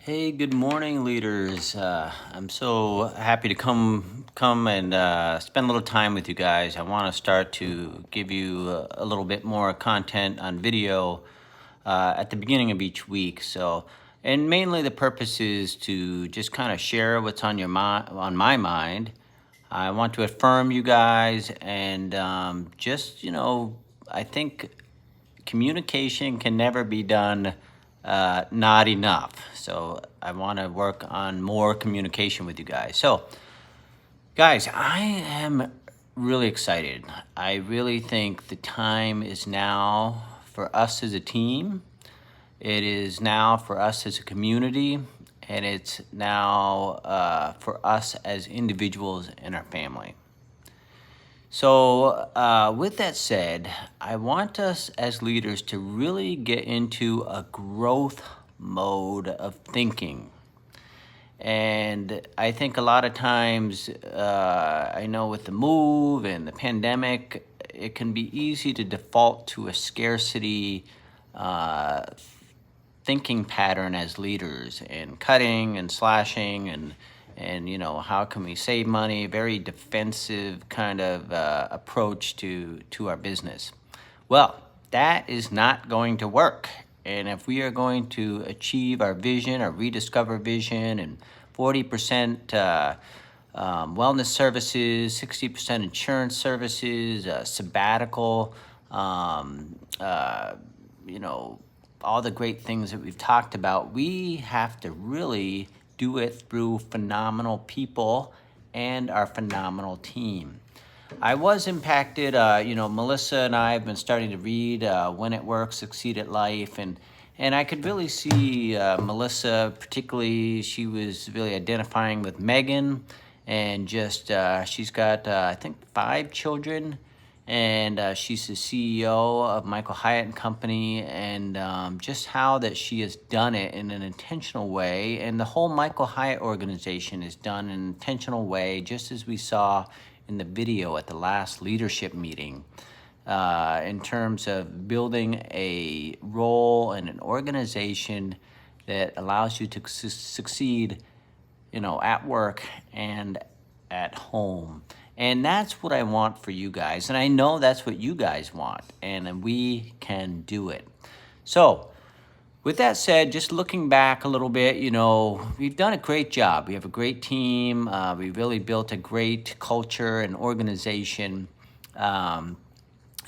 Hey, good morning, leaders. I'm so happy to come and spend a little time with you guys. I want to start to give you a little bit more content on video at the beginning of each week. And mainly the purpose is to just kind of share what's on on my mind. I want to affirm you guys, and I think communication can never be done not enough. So I want to work on more communication with you guys. So, guys, I am really excited. I really think the time is now for us as a team. It is now for us as a community, and it's now for us as individuals and our family. So, with that said, I want us as leaders to really get into a growth mode of thinking. And I think a lot of times, I know with the move and the pandemic, it can be easy to default to a scarcity uh, thinking pattern as leaders, and cutting and slashing and how can we save money, very defensive kind of approach to our business. Well, that is not going to work. And if we are going to achieve our vision, our rediscover vision, and 40% wellness services, 60% insurance services, sabbatical, you know, all the great things that we've talked about, we have to really do it through phenomenal people and our phenomenal team. I was impacted, Melissa and I have been starting to read When It Works, Succeed at Life, and I could really see Melissa, particularly, she was really identifying with Megan, and just she's got, I think, 5 children, and she's the CEO of Michael Hyatt and Company, and just how that she has done it in an intentional way, and the whole Michael Hyatt organization is done in an intentional way, just as we saw in the video at the last leadership meeting, in terms of building a role and an organization that allows you to succeed, at work and at home. And that's what I want for you guys. And I know that's what you guys want. And we can do it. So, with that said, just looking back a little bit, we've done a great job. We have a great team. We really built a great culture and organization. Um,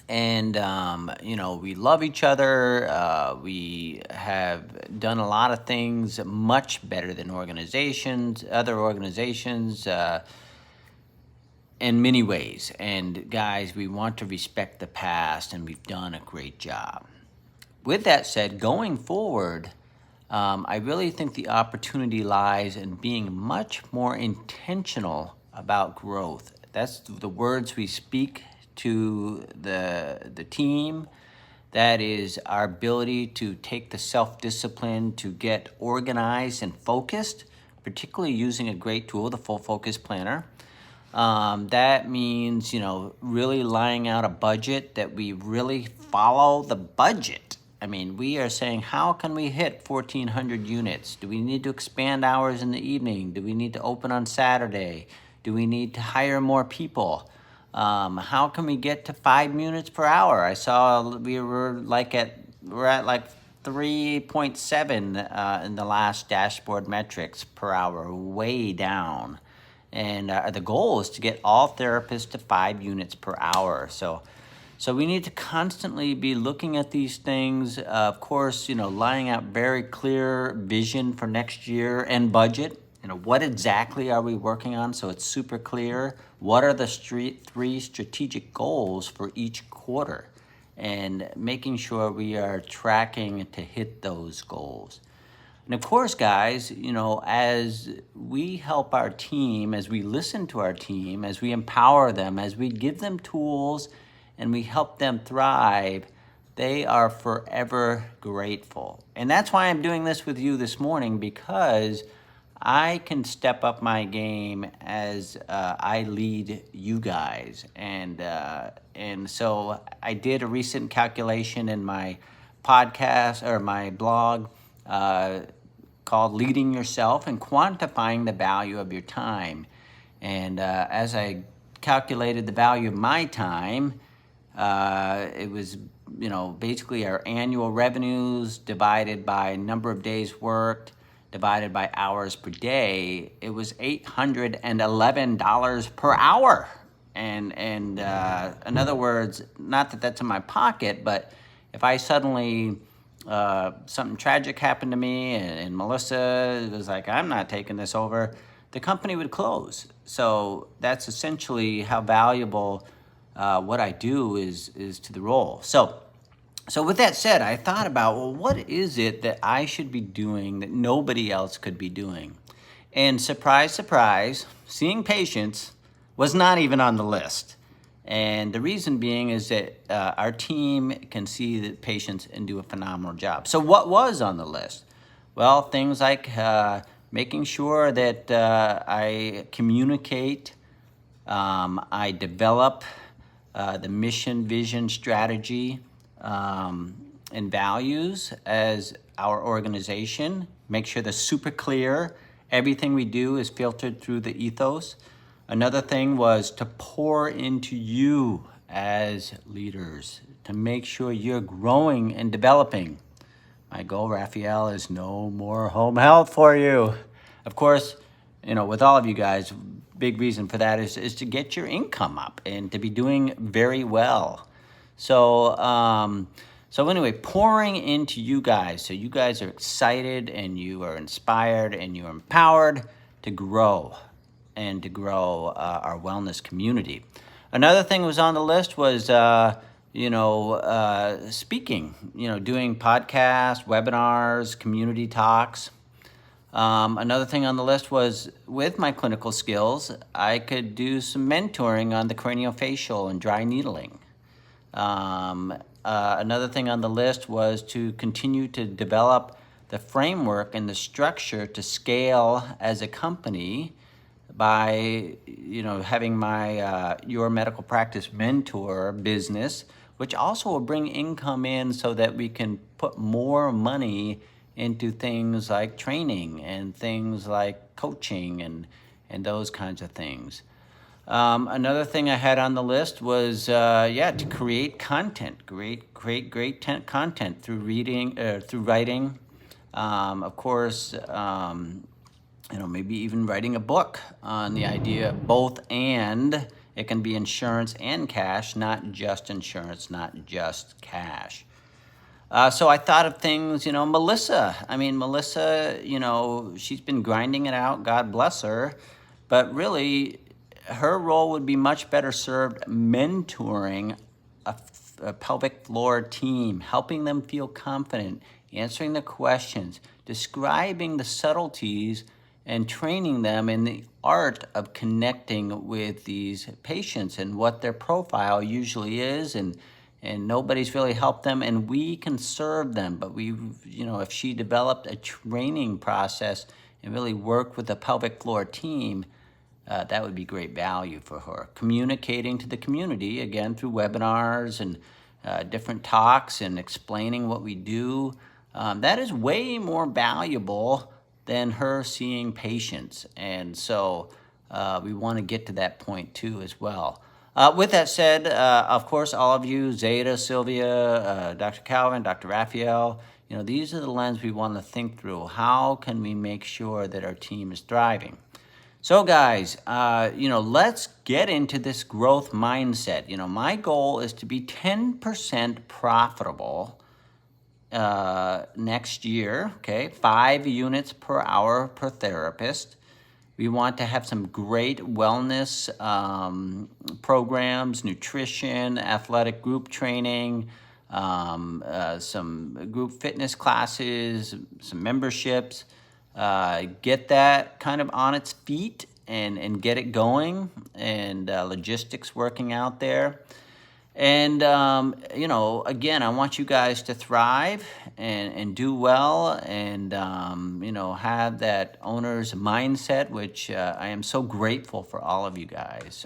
we love each other. We have done a lot of things much better than other organizations, in many ways. And guys, we want to respect the past, and we've done a great job. With that said, going forward, I really think the opportunity lies in being much more intentional about growth. That's the words we speak to the team. That is our ability to take the self-discipline to get organized and focused, particularly using a great tool, the Full Focus Planner. That means, really laying out a budget that we really follow the budget. I mean, we are saying, how can we hit 1,400 units? Do we need to expand hours in the evening? Do we need to open on Saturday? Do we need to hire more people? How can we get to 5 units per hour? I saw we're at like 3.7 in the last dashboard metrics per hour, way down. And the goal is to get all therapists to 5 units per hour. So we need to constantly be looking at these things. Of course, laying out very clear vision for next year and budget. What exactly are we working on? So it's super clear. What are the 3 strategic goals for each quarter? And making sure we are tracking to hit those goals. And of course, guys, as we help our team, as we listen to our team, as we empower them, as we give them tools and we help them thrive, they are forever grateful. And that's why I'm doing this with you this morning, because I can step up my game as I lead you guys. And so I did a recent calculation in my podcast or my blog. called Leading Yourself and Quantifying the Value of Your Time. And as I calculated the value of my time, it was, basically our annual revenues divided by number of days worked, divided by hours per day. It was $811 per hour. And in other words, not that that's in my pocket, but if I suddenly, something tragic happened to me and Melissa was like, I'm not taking this over, the company would close. So that's essentially how valuable what I do is to the role. So with that said, I thought about, well, what is it that I should be doing that nobody else could be doing? And surprise, surprise, seeing patients was not even on the list. And the reason being is that our team can see the patients and do a phenomenal job. So what was on the list? Well, things like making sure that I communicate, I develop the mission, vision, strategy, and values as our organization. Make sure they're super clear. Everything we do is filtered through the ethos. Another thing was to pour into you as leaders, to make sure you're growing and developing. My goal, Raphael, is no more home health for you. Of course, with all of you guys, big reason for that is to get your income up and to be doing very well. So anyway, pouring into you guys, so you guys are excited and you are inspired and you're empowered to grow and to grow our wellness community. Another thing that was on the list was, speaking, doing podcasts, webinars, community talks. Another thing on the list was, with my clinical skills, I could do some mentoring on the craniofacial and dry needling. Another thing on the list was to continue to develop the framework and the structure to scale as a company by, having my Your Medical Practice Mentor business, which also will bring income in so that we can put more money into things like training and things like coaching and those kinds of things. Another thing I had on the list was, to create content, create great content through through writing. Of course, maybe even writing a book on the idea of both and. It can be insurance and cash, not just insurance, not just cash. So I thought of things, Melissa, she's been grinding it out, God bless her, but really her role would be much better served mentoring a pelvic floor team, helping them feel confident, answering the questions, describing the subtleties, and training them in the art of connecting with these patients and what their profile usually is, and nobody's really helped them, and we can serve them. But if she developed a training process and really worked with the pelvic floor team, that would be great value for her. Communicating to the community, again, through webinars and different talks and explaining what we do, that is way more valuable than her seeing patients. And so we want to get to that point too as well. With that said, of course, all of you, Zeta, Sylvia, Dr. Calvin, Dr. Raphael, these are the lens we want to think through. How can we make sure that our team is thriving? So guys, let's get into this growth mindset. My goal is to be 10% profitable next year, okay? 5 units per hour per therapist. We want to have some great wellness programs, nutrition, athletic group training, some group fitness classes, some memberships. Get that kind of on its feet and get it going, and logistics working out there. And, again, I want you guys to thrive and do well and, have that owner's mindset, which I am so grateful for all of you guys.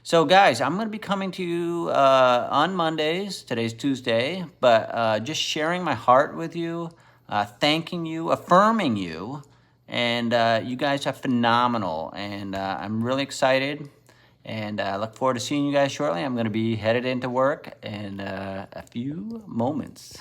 So guys, I'm going to be coming to you on Mondays. Today's Tuesday, but just sharing my heart with you. thanking you, affirming you, and you guys are phenomenal. And I'm really excited, and I look forward to seeing you guys shortly. I'm going to be headed into work in a few moments.